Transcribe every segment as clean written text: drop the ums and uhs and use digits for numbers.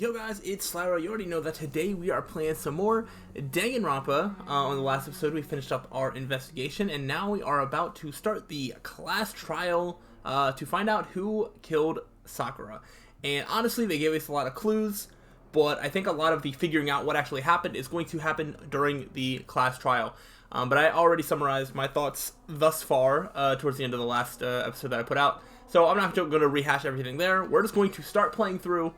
Yo guys, it's slyroh. You already know that today we are playing some more Danganronpa. On the last episode we finished up our investigation, and now we are about to start the class trial to find out who killed Sakura. And honestly, they gave us a lot of clues, but I think a lot of the figuring out what actually happened is going to happen during the class trial. But I already summarized my thoughts thus far towards the end of the last episode that I put out. So I'm not going to rehash everything there. We're just going to start playing through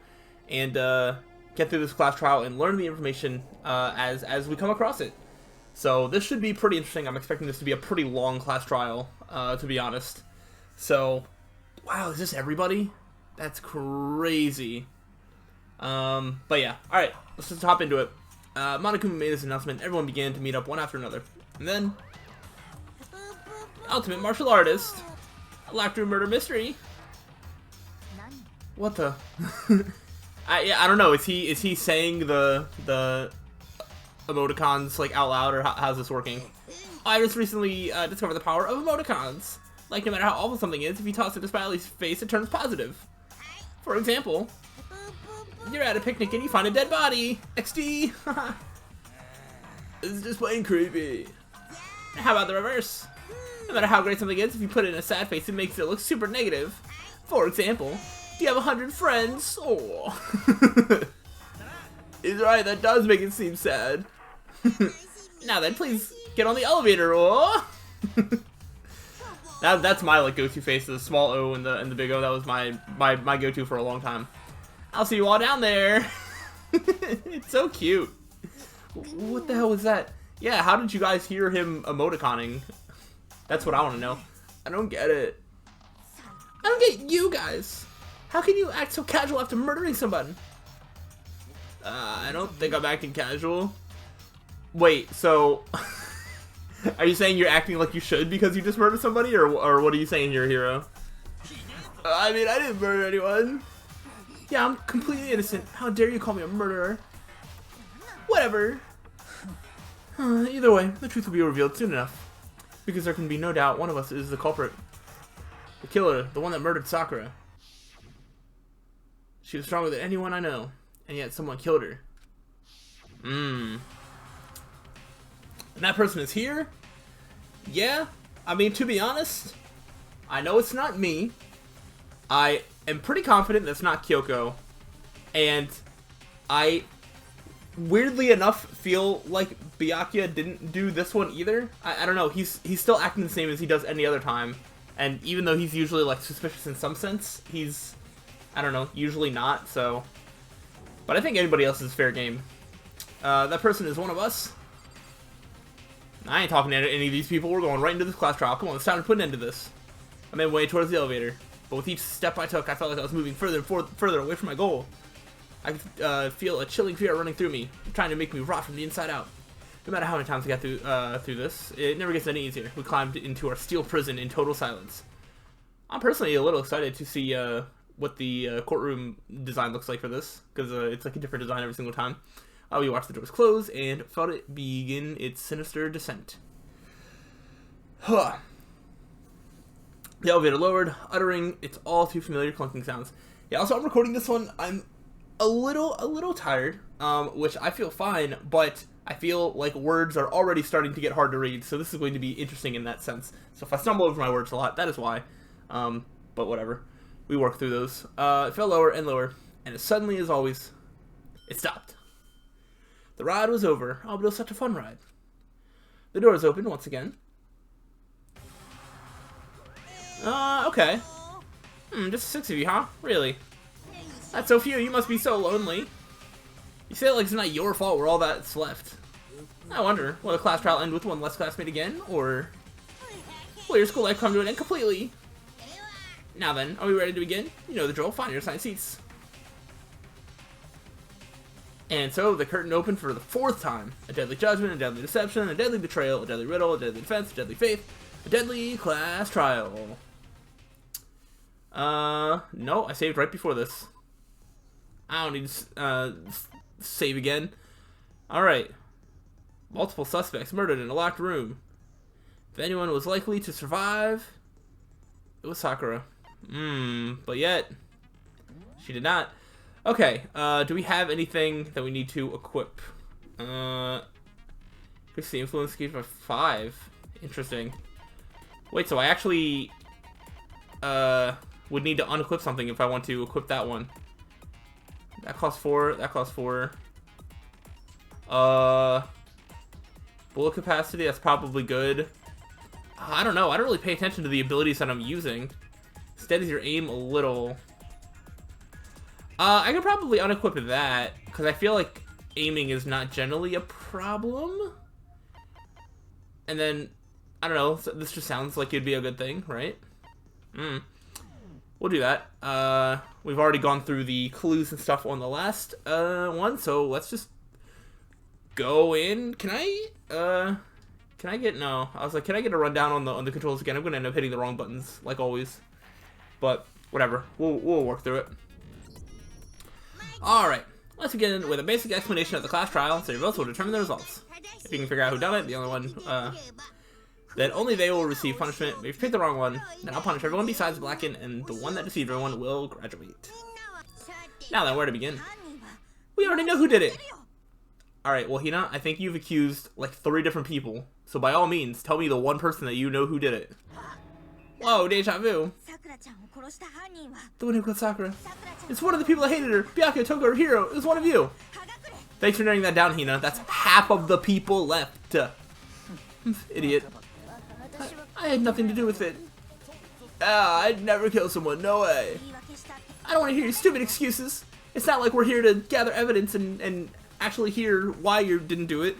and get through this class trial and learn the information as we come across it. So this should be pretty interesting. I'm expecting this to be a pretty long class trial, to be honest. So, wow, is this everybody? That's crazy. But yeah, alright, let's just hop into it. Monokuma made this announcement. Everyone began to meet up one after another. And then, ultimate martial artist, locked room murder mystery. What the? I don't know. Is he saying the emoticons like out loud, or how's this working? I just recently discovered the power of emoticons. Like, no matter how awful something is, if you toss it at Smiley's face, it turns positive. For example, you're at a picnic and you find a dead body. XD. This is just plain creepy. How about the reverse? No matter how great something is, if you put it in a sad face, it makes it look super negative. For example, do you have 100 friends? Oh. He's right, that does make it seem sad. Now then, please get on the elevator. Oh. That's my like go-to face, the small O and the big O. That was my go-to for a long time. I'll see you all down there. It's so cute. What the hell was that? Yeah, how did you guys hear him emoticoning? That's what I want to know. I don't get it. I don't get you guys. How can you act so casual after murdering somebody? I don't think I'm acting casual. Wait, so... Are you saying you're acting like you should because you just murdered somebody? Or what are you saying here, hero? I mean, I didn't murder anyone. Yeah, I'm completely innocent. How dare you call me a murderer? Whatever. Either way, the truth will be revealed soon enough. Because there can be no doubt one of us is the culprit. The killer, the one that murdered Sakura. She was stronger than anyone I know, and yet someone killed her. And that person is here? Yeah, I mean, to be honest, I know it's not me. I am pretty confident that's not Kyoko. And I, weirdly enough, feel like Byakuya didn't do this one either. I don't know, he's still acting the same as he does any other time. And even though he's usually, like, suspicious in some sense, he's, I don't know, usually not, so. But I think anybody else is fair game. That person is one of us. I ain't talking to any of these people. We're going right into this class trial. Come on, it's time to put an end to this. I made my way towards the elevator. But with each step I took, I felt like I was moving further and further away from my goal. I could feel a chilling fear running through me, trying to make me rot from the inside out. No matter how many times we got through this, it never gets any easier. We climbed into our steel prison in total silence. I'm personally a little excited to see what the courtroom design looks like for this, because it's like a different design every single time. We watched the doors close and felt it begin its sinister descent. Huh. The elevator lowered, uttering its all too familiar clunking sounds. Yeah, also I'm recording this one. I'm a little tired, which I feel fine, but I feel like words are already starting to get hard to read, so this is going to be interesting in that sense. So if I stumble over my words a lot, that is why. But whatever. We work through those. It fell lower and lower, and as suddenly as always, it stopped. The ride was over. Oh, but it was such a fun ride. The doors opened once again. Okay. Just 6 of you, huh? Really? That's so few. You must be so lonely. You say it like it's not your fault we're all that's left. I wonder, will the class trial end with one less classmate again, or will your school life come to an end completely? Now then, are we ready to begin? You know the drill. Find your assigned seats. And so the curtain opened for the 4th time. A deadly judgment, a deadly deception, a deadly betrayal, a deadly riddle, a deadly defense, a deadly faith, a deadly class trial. No, I saved right before this. I don't need to save again. Alright. Multiple suspects murdered in a locked room. If anyone was likely to survive, it was Sakura. But yet, she did not. Okay, do we have anything that we need to equip? Increase the influence gauge by 5. Interesting. Wait, so I actually would need to unequip something if I want to equip that one. That costs 4. That costs 4. Bullet capacity, that's probably good. I don't know. I don't really pay attention to the abilities that I'm using. Steadies your aim a little. I could probably unequip that, because I feel like aiming is not generally a problem. And then, I don't know, this just sounds like it'd be a good thing, right? We'll do that. We've already gone through the clues and stuff on the last one, so let's just go in. Can I get, no. I was like, can I get a rundown on the controls again? I'm going to end up hitting the wrong buttons, like always. But, whatever. We'll work through it. Alright, let's begin with a basic explanation of the class trial, so your votes will determine the results. If you can figure out who done it, the only one, then only they will receive punishment. If you pick the wrong one, then I'll punish everyone besides Blacken, and the one that deceived everyone will graduate. Now then, where to begin? We already know who did it! Alright, well, Hina, I think you've accused, like, 3 different people, so by all means, tell me the one person that you know who did it. Whoa, deja vu. The one who killed Sakura. It's one of the people that hated her. Byakuya, Toko, or Hiro. It was one of you. Thanks for narrowing that down, Hina. That's half of the people left. Idiot. I had nothing to do with it. I'd never kill someone. No way. I don't want to hear your stupid excuses. It's not like we're here to gather evidence and actually hear why you didn't do it.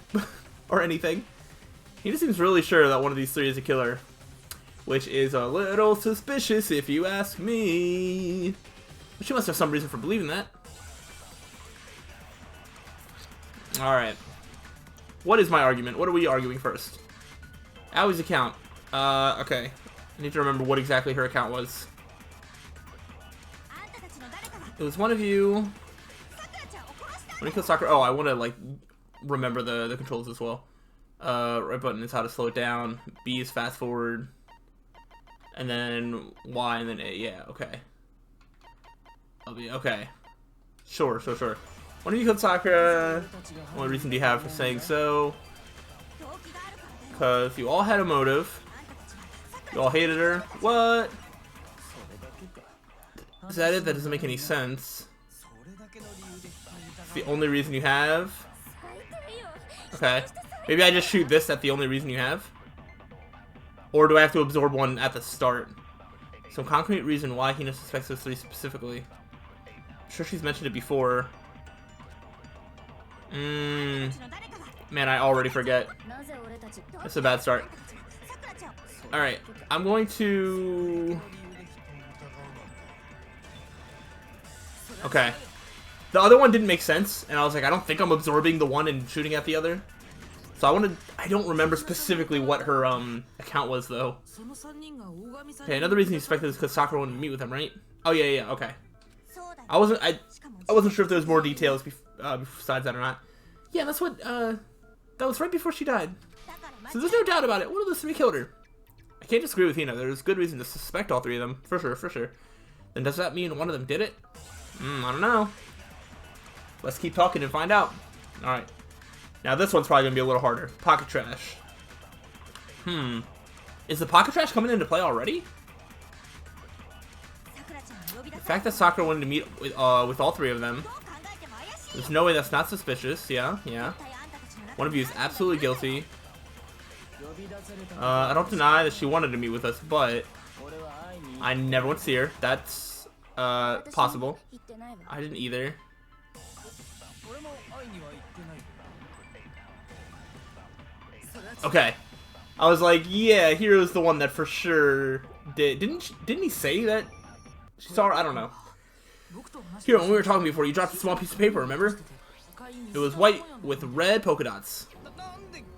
Or anything. He just seems really sure that one of these 3 is a killer. Which is a little suspicious if you ask me. But she must have some reason for believing that. Alright. What is my argument? What are we arguing first? Aoi's account. Okay. I need to remember what exactly her account was. It was one of you. When you kill Sakura. Oh, I want to, like, remember the controls as well. Right button is how to slow it down. B is fast forward. And then Y and then A. Yeah, okay. Okay. Sure. One of you killed Sakura. What reason do you have for saying so? Because you all had a motive. You all hated her. What? Is that it? That doesn't make any sense. It's the only reason you have? Okay. Maybe I just shoot this at the only reason you have? Or do I have to absorb one at the start? Some concrete reason why Hina suspects those 3 specifically. I'm sure she's mentioned it before. Man, I already forget. That's a bad start. Alright, I'm going to... Okay. The other one didn't make sense, and I was like, I don't think I'm absorbing the one and shooting at the other. So I don't remember specifically what her account was though. Okay, another reason you suspected is because Sakura wanted to meet with him, right? Oh yeah, okay. I wasn't sure if there was more details besides that or not. Yeah, that's what that was right before she died. So there's no doubt about it. One of those 3 killed her. I can't disagree with Hina. There's good reason to suspect all 3 of them, for sure. Then does that mean one of them did it? I don't know. Let's keep talking and find out. All right. Now this one's probably gonna be a little harder. Pocket trash. Is the pocket trash coming into play already? The fact that Sakura wanted to meet with all 3 of them. There's no way that's not suspicious. Yeah. One of you is absolutely guilty. I don't deny that she wanted to meet with us, but I never went to see her. That's possible. I didn't either. Okay, I was like, yeah, Hiro's the one that for sure did. Didn't he say that she saw her? I don't know. Hiro, when we were talking before, you dropped a small piece of paper, remember? It was white with red polka dots.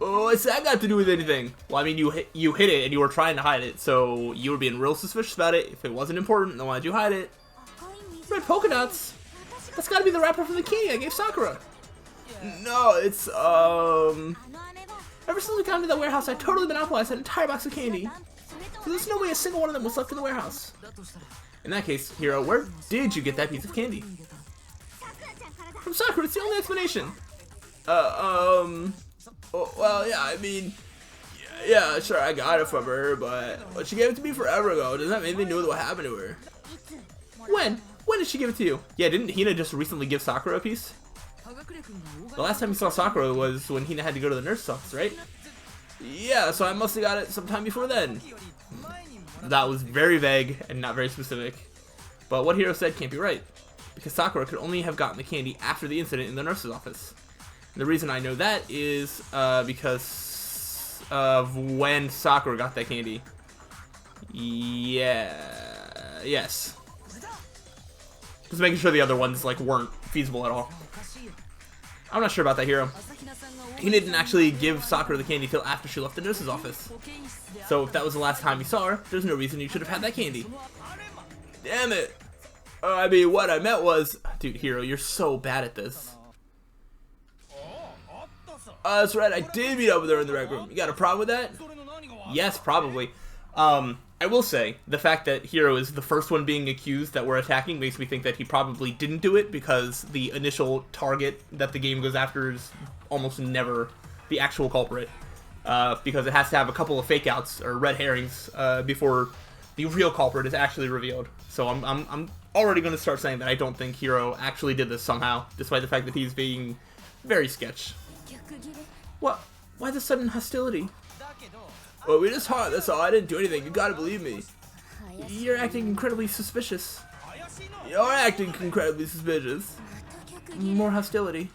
Oh, what's that got to do with anything? Well, I mean, you hit it and you were trying to hide it, so you were being real suspicious about it. If it wasn't important, then why'd you hide it? Red polka dots? That's gotta be the wrapper from the candy I gave Sakura. No, it's, ever since we got into the warehouse, I totally monopolized that entire box of candy. So there's no way a single one of them was left in the warehouse. In that case, Hiro, where did you get that piece of candy? from Sakura. It's the only explanation. Well, yeah, I mean, yeah, sure, I got it from her, but she gave it to me forever ago. Does that mean they knew what happened to her? When? When did she give it to you? Yeah, didn't Hina just recently give Sakura a piece? The last time you saw Sakura was when Hina had to go to the nurse's office, right? Yeah, so I must have got it sometime before then. That was very vague and not very specific. But what Hiro said can't be right, because Sakura could only have gotten the candy after the incident in the nurse's office. And the reason I know that is because of when Sakura got that candy. Yeah, yes. Just making sure the other ones like weren't feasible at all. I'm not sure about that, Hiro. He didn't actually give Sakura the candy till after she left the nurse's office. So if that was the last time you saw her, there's no reason you should have had that candy. Damn it! I mean, what I meant was... Dude, Hiro, you're so bad at this. That's right, I did meet up with her in the rec room. You got a problem with that? Yes, probably. I will say, the fact that Hiro is the first one being accused that we're attacking makes me think that he probably didn't do it, because the initial target that the game goes after is almost never the actual culprit. Because it has to have a couple of fake outs or red herrings before the real culprit is actually revealed. So I'm already going to start saying that I don't think Hiro actually did this somehow, despite the fact that he's being very sketch. What? Why the sudden hostility? Well, we just hard, that's all. I didn't do anything. You gotta believe me. You're acting incredibly suspicious. You're acting incredibly suspicious. More hostility.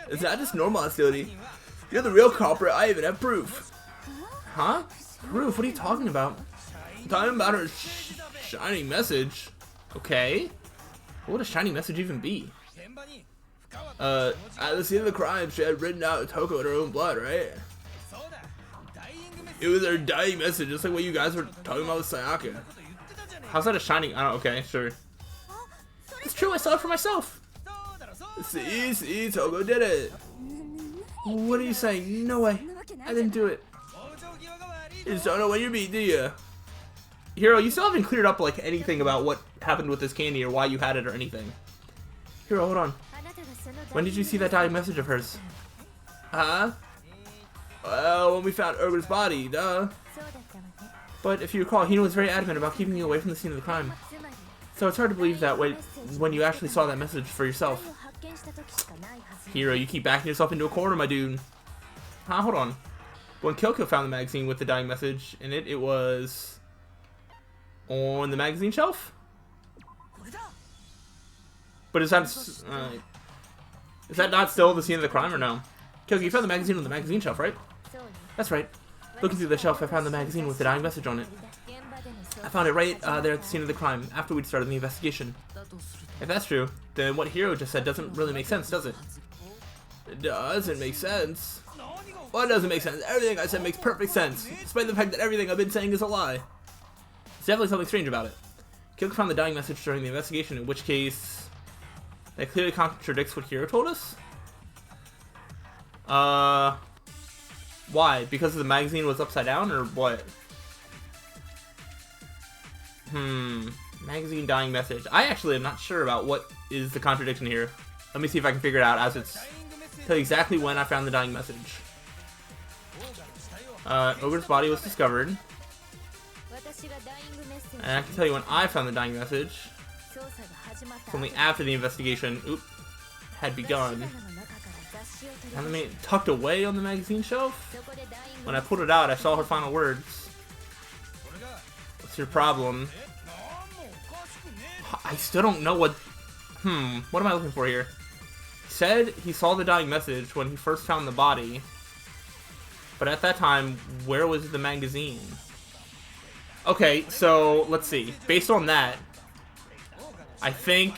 It's not just normal hostility. You're the real culprit. I even have proof. Huh? Proof? What are you talking about? I'm talking about her shining message. Okay. What would a shining message even be? At the scene of the crime, she had written out Toko in her own blood, right? It was her dying message, just like what you guys were talking about with Sayaka. How's that a shining? I don't. Okay, sure. It's true. I saw it for myself. See, Toko did it. What are you saying? No way. I didn't do it. You just don't know when you're beat, do you? Hiro, you still haven't cleared up like anything about what happened with this candy or why you had it or anything. Hiro, hold on. When did you see that dying message of hers? Huh? Well, when we found Urger's body, duh. But if you recall, Hina was very adamant about keeping you away from the scene of the crime. So it's hard to believe that when you actually saw that message for yourself. Hiro, you keep backing yourself into a corner, my dude. Huh, hold on. When Kyoko found the magazine with the dying message in it, it was on the magazine shelf? But is that not still the scene of the crime or no? Kyoko, you found the magazine on the magazine shelf, right? That's right. Looking through the shelf, I found the magazine with the dying message on it. I found it right there at the scene of the crime, after we'd started the investigation. If that's true, then what Hiro just said doesn't really make sense, does it? It doesn't make sense. What doesn't make sense? Everything I said makes perfect sense, despite the fact that everything I've been saying is a lie. There's definitely something strange about it. Kyoko found the dying message during the investigation, in which case... that clearly contradicts what Hiro told us? Why? Because the magazine was upside down, or what? Magazine dying message. I actually am not sure about what is the contradiction here. Let me see if I can figure it out as it's... tell you exactly when I found the dying message. Ogre's body was discovered. And I can tell you when I found the dying message. It's only after the investigation, had begun. And I mean, tucked away on the magazine shelf? When I pulled it out, I saw her final words. What's your problem? I still don't know what... what am I looking for here? He said he saw the dying message when he first found the body. But at that time, where was the magazine? Okay, so, let's see. Based on that, I think...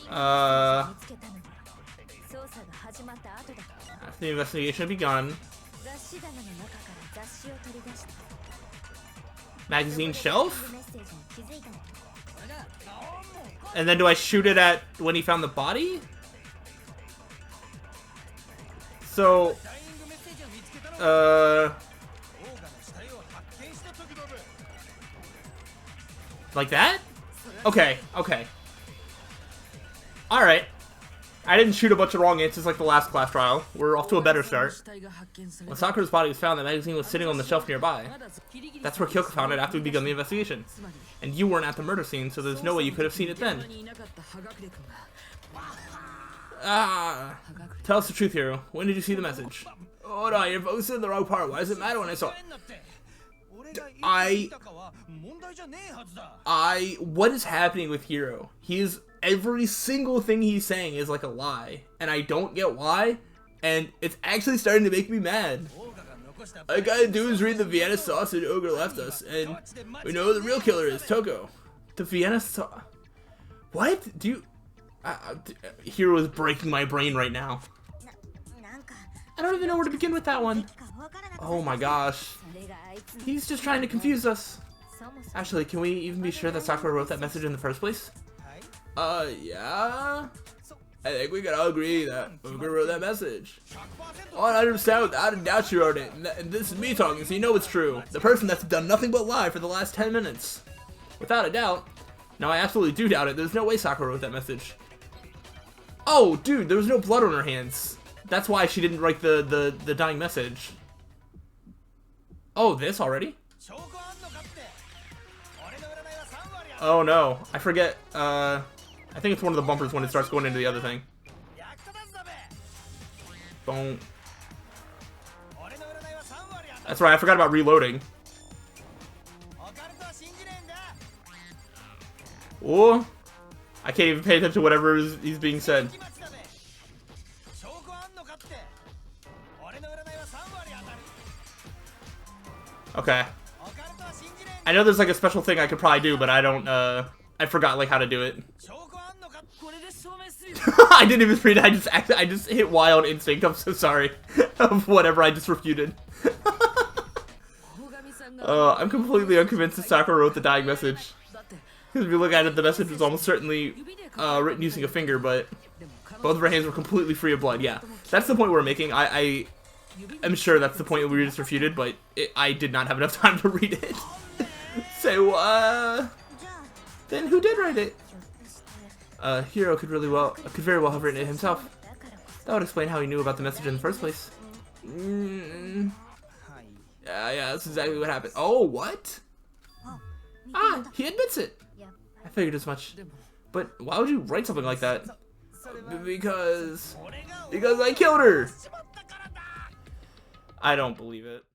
after the investigation had begun... magazine shelf? And then do I shoot it at when he found the body? So... like that? Okay, okay. Alright. I didn't shoot a bunch of wrong answers like the last class trial. We're off to a better start. When Sakura's body was found, the magazine was sitting on the shelf nearby. That's where Kyoko found it after we begun the investigation. And you weren't at the murder scene, so there's no way you could have seen it then. Ah. Tell us the truth, Hiro. When did you see the message? Oh no, you're focusing on the wrong part. Why does it matter when I saw it? What is happening with Hiro? Every single thing he's saying is like a lie, and I don't get why, and it's actually starting to make me mad. All I gotta do is read the Vienna sausage ogre left us, and we know the real killer is Toko. The Vienna sauce. What? Do you... Hiro is breaking my brain right now. I don't even know where to begin with that one. Oh my gosh. He's just trying to confuse us. Actually, can we even be sure that Sakura wrote that message in the first place? Yeah? I think we can all agree that Ogre wrote that message. 100% without a doubt she wrote it. And this is me talking, so you know it's true. The person that's done nothing but lie for the last 10 minutes. Without a doubt. No, I absolutely do doubt it. There's no way Sakura wrote that message. Oh, dude, there was no blood on her hands. That's why she didn't write the dying message. Oh, this already? Oh no, I forget, I think it's one of the bumpers when it starts going into the other thing. Boom. That's right, I forgot about reloading. Oh, I can't even pay attention to whatever he's being said. Okay. I know there's like a special thing I could probably do, but I don't, I forgot like how to do it. I didn't even read it, I just hit Y on instinct, I'm so sorry. Of whatever I just refuted. I'm completely unconvinced that Sakura wrote the dying message. Because if you look at it, the message was almost certainly written using a finger, but both of her hands were completely free of blood, yeah. That's the point we're making. I'm sure that's the point we just refuted, but I did not have enough time to read it. So, then who did write it? Hiro could very well have written it himself. That would explain how he knew about the message in the first place. Yeah, that's exactly what happened. Oh, what? Ah, he admits it. I figured as much. But why would you write something like that? Because I killed her. I don't believe it.